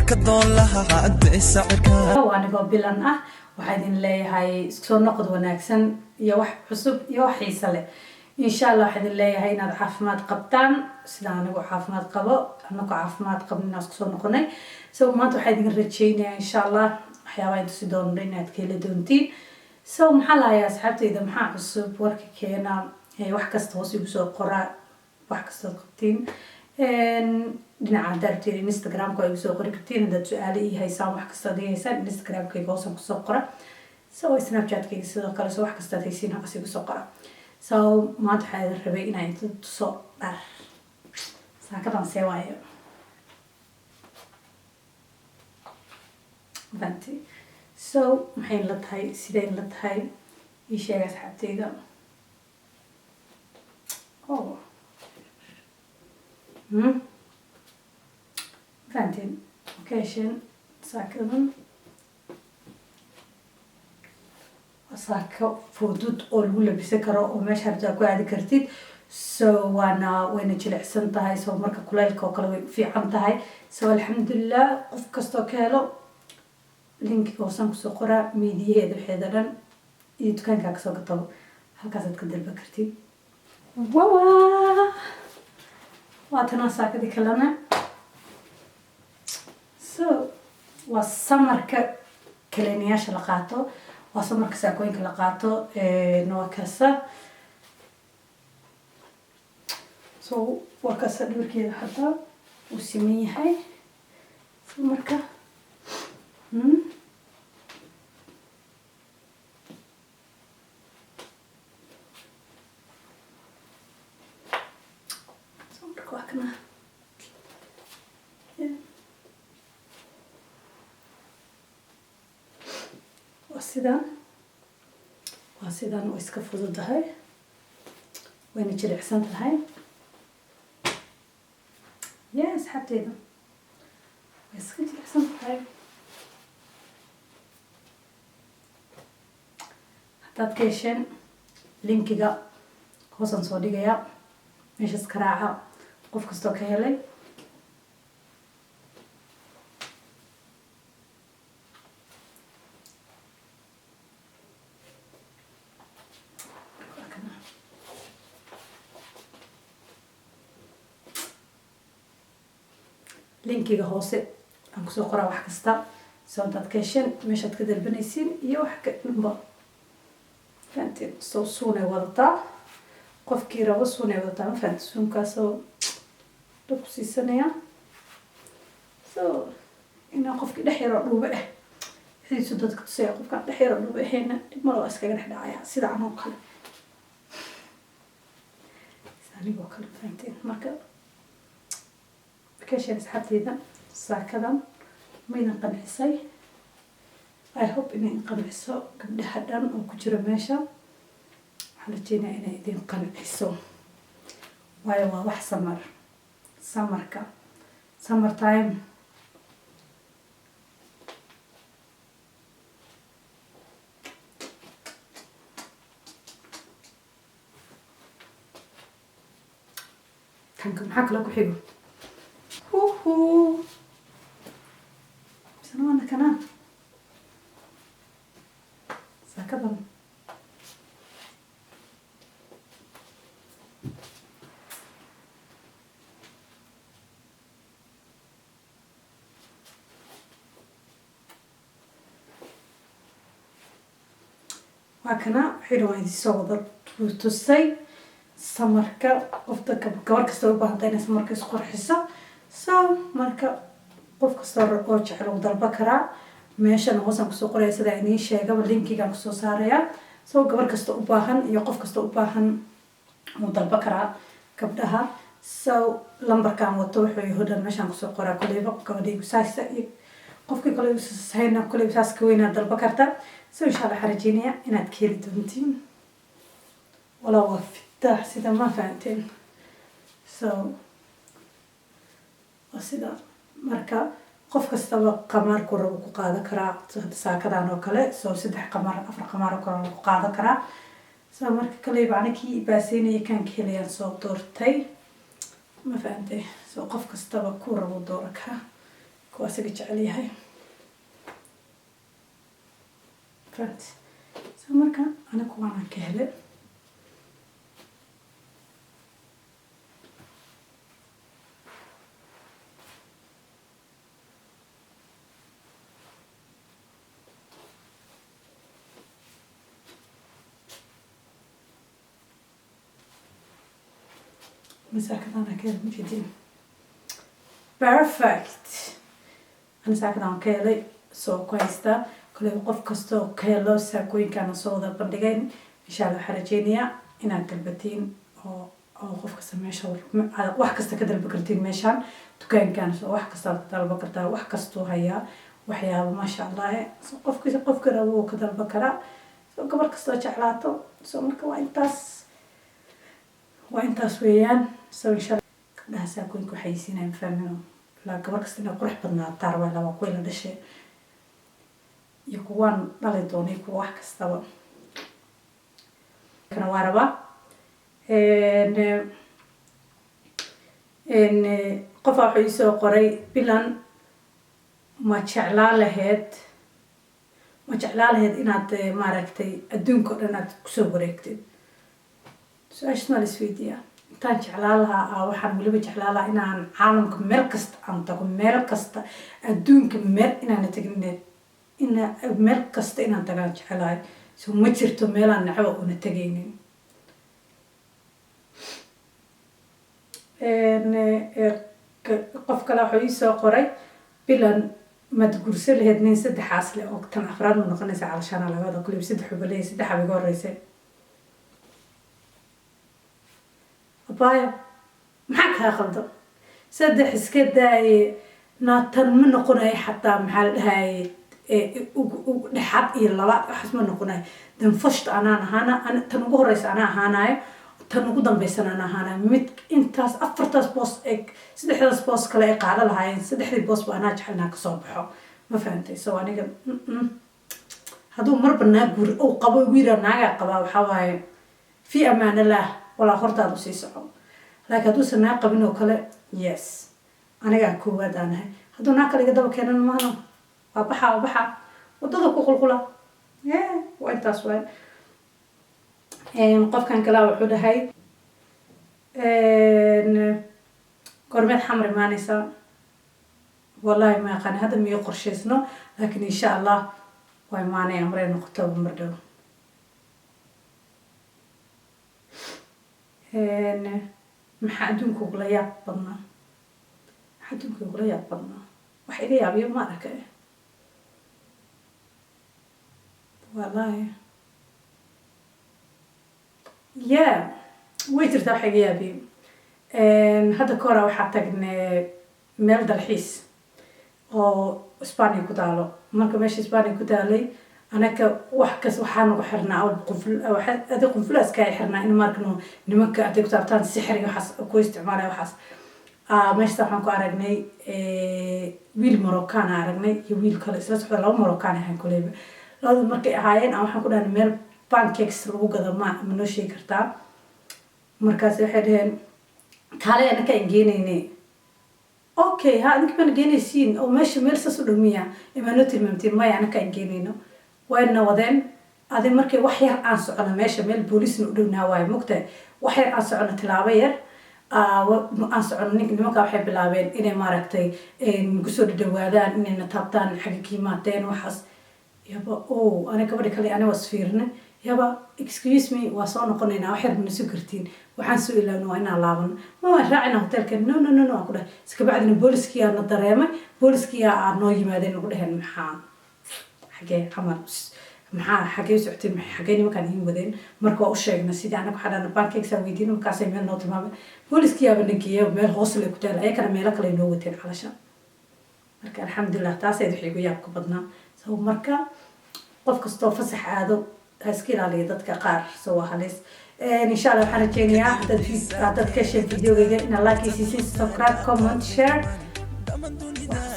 كدون لها عد سعرك وأنا قبلنا وحدين لي هاي سكون نقد وناكسن يوح حسب يوح يسله إن شاء الله حدين لي هاي ناد عافمات قبطان سدان نقول عافمات قبو نقول عافمات قبل الناس سكون نقولني سو ما تو حدين رجينا إن شاء الله حيوان تسدون رينات كيل دونتين سو محلا يا أصحابتي إذا محا حسب ورك كينا wax kasta hoos igu soo qoraa wax kasta qabtiin dhinaca daarteeda Instagram-ka igu soo qori kartiin dad su'aalo ii haysaan wax kasta haysaan Instagram-kayga hoos ku soo qora soo Snapchat-kayga sidoo kale soo wax kasta haysiin halkaas igu soo qora soo maanta waxaan rabay inaan inta soo dhar saakadan see waayo banti soo maxay la tahay sideen la tahay ii sheeg asxaabtayda Oh. Fantin. Occasion. Sakın. Asaka fudud olgu labisa karo oo meesha harta ku aadi kartid so wana wayna jilicsan tahay so marka kulaylka oo kale way fiican tahay so alxamdulillah qof kasto ka helo link oo san ku soo qora miidiyeeda xeedadan iyo dukaanka ka soo gato halkaas aad ka dalba kartid واو واتنا ساكدي كلنا والسمر كلينياش لقاته وسمر كساكوين كلقاته نوع كسا وكسا دور كده حتى وسمية هاي سمر كا وسيدان ويسك فضل هاي وين جري حسنت هاي ياس حتى إذا ويسك جري حسنت هاي حتى تكيشن لينكي جا خوصن صودي جا مش سكراعة قف كستوك هيلي linkiga hoose aan kusoo qoraa wax kasta soo dadkeeshan meeshaad ka dalbanaysiin iyo wax ka dhanba faanteen soo suunay wadataa qofkii rabo suunay wadataa ma faanteen suunkaasoo dab ku siisanaya soo inaa qofkii dhex yaroo dhuuba ah xiisu dadka tusaya qofkaan dhex yaroo dhuuba ahayna dhib maloo iskaga dhex dhacaya sida anoo kale anigoo kale faanteen marka كاشين سحبتيدا ساكدا مين قنعسي I hope إني قنعسو قبل حدان أو كجرا ماشا حلتينا إني إدين قنعسو وايوا وح سمر سمركا سمر تايم كانكم حكلا كحيبو سنو أنا كمان ساكبر وكنا حلو هذه الصوت تسي سمركا أفتك بقارك استوى بعدين سمركا سقر حسا marka qof kasta oo jecel uu dalba karaa meeshan hoosan ku soo qoray sida inii sheegaba linkiga ku soo saaraya soo gabar kasta u baahan iyo qof kasta u baahan uu dalba karaa gabdhaha soo lambarkan wato wuxuu yahay meeshan ku soo qoraa kuleyba gabadhay saasa iyo qofkii kale sayna kuleyba saas ka weynaa dalba karta soo insha Allah xarijiinaya inaad ka heli doontiin wala waftaa sida ma fahanteen soo sida marka qof kastaba qamaar ku rabo ku qaadan karaa saakadan oo kale soo 3 qamaar 4 qamaar oo kale ku qaadan karaa soo marka kale baanikii baasinay kan kaleeyaan soo doortay ma fahamtay soo qof kastaba ku rabo doorka kuwa asiga jecel yahay fant so marka ana kuwaanaan ka helay مساكن أنا كده مجدين perfect أنا ساكن أنا كده سو كويستا كل وقف كستو كيلو ساكوين كانوا صودا بندقين إن شاء الله حرجينيا إن الكلبتين أو قف كست ماشور واحد كست كده البكرتين ماشان تكين كان سو واحد كست البكرتا واحد كستو هيا وحيا ما شاء الله سو قف كده هو كده البكرة سو قبل كستو شعلاته سو مركوا وإنتاس ويان سو إن شاء الله كلها ساكون كحيسين هم فاهمينه لا قبل كستنا قرح بدنا التعربة لا وقويل هذا الشيء يكون ضليتوني يكون واحد كستوا كنا واربا إن قفا حيسو قري بلان ما تشعلا لهاد إناد ماركتي الدنكو إناد كسو بريكتي سؤال ما لسويديا intaan jeclaan lahaa waxaan waliba jeclaan lahaa inaan caalamka meel kasta aan tago meel kasta adduunka meel inaan tagin meel kasta inaan tagaan jecelahay soo ma jirto meel aan nacba una tagaynin qof kale wuxuu ii soo qoray bilan mad gurso lahayd nin saddexaas leh oo tan afraad ma noqonaysa calashaana labada kulib saddex ubaleey saddex abiga horeysay بايا معك هاخده سدح اسكداي ناتن من نقناي حتى محل هاي لحد يلا أحس من نقناي دنفشت أنا تنقول رئيس أنا هانا تنقول دم بس أنا هانا مت إنتاس أفرتاس بوس إك سدح هذا بوس كلا قاعدة لهاي سدح ذي بوس بأنا جحنا كصبحه ما فهمتي سواني قال هذو مر بالناقور أو قبوا ويرا ناقة قبوا حواي في أمان الله ولا خرطة بسيسعو لكن هدو سناقة بينه وكله يس أنا قاعد كواد أنا هدو ناقة اللي قدامه كأنه مهنا وبحا وضدك وقلقلا وأنت سؤال قف كان كلا وحده هاي قرمات حمر ما نسا والله ما كان هذا مية قرشيسنا لكن إن شاء الله ويماني أمرين نقطة ومردو maxaa adduunka ugula yaab badnaa wax iga yaabiyo ma arka wallaahi way jirtaa wax iga yaabiyo hadda ka hora waxaa tagnay meel dalxiis oo Isbaaniya ku taalo marka meesha Isbaaniya ku taalay anaka wax kas waxaan ugu xirnaa oo qunfulaas ka xirnaa in markano nimanka aday ku taabtaan sixir iyo waxaas ku isticmaalay waxaas meesha waxaan ku aragnay wiil Moroccan aragnay iyo wiil kale isla socda laba Moroccan ahaan kuleeba labada markay ahaayeen waxaan ku dhahnay meel pancakes lagu gado ma noo sheegi kartaa markaas waxay dhaheen kale anaka ingeenaynay okay ha adinka baan geenaysiin oo meesha meel saas u dhamiya imaano tilmaamtiin ma anaka ingeenayno وين ودين هذه مركي وحير أنسو أنا ماشى ميل بوليس نقولنا واي مقطع وحير أنسو أنا تلعبير أنسو أنا نمك أحب اللعبين إني ماركتي إن قصور الدوادان إني نتابتان حقيقي ماتين وحس يابا أنا كبري كلي أنا وصفيرنا يابا excuse me وصلنا قلنا وحير من سكرتين وحنسو إلا إنه أنا لعبنا ما راعنا هتلك نو أقوله سكبعدين بوليس كيا نضريمه بوليس كيا نوي مادين نقوله المحان حاجة عمل حاجة سعتين حاجة ما كان يهم بدين مركوا أشياء نسيت أنا كحدا بانكيك سويدين وكاسة ميل نوت مام بوليس كيا بنكيا وميل غسل كتير أي كان ميلك اللي نوتين علشان مركا الحمد لله تاسع يدحيقوا يابكوا بدنا سو مركا قف كستو فسح هذا هسكيل على يدك قار سوا خليس إن شاء الله حنجيني هذا كشف فيديو جيجا إن الله كيسيسي سبسكرايب كومنت شير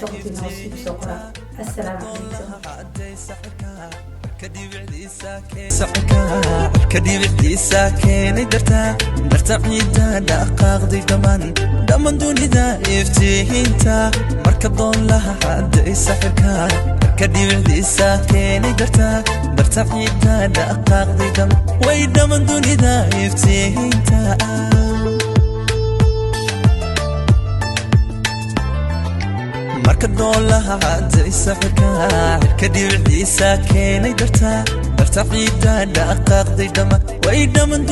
صوتي نوصي بسكرة السلام عليكم كدي بعدي ساكن درتا عيدا دقاق دي دمان دوني ذا افتيه انت مركب ضون لها حد سحركا كدي بعدي ساكن درتا عيدا دقاق دي دمان دوني ذا افتيه انت مركب ضون لها حد سحركا كدي بعدي ساكن درتا عيدا دقاق دي دمان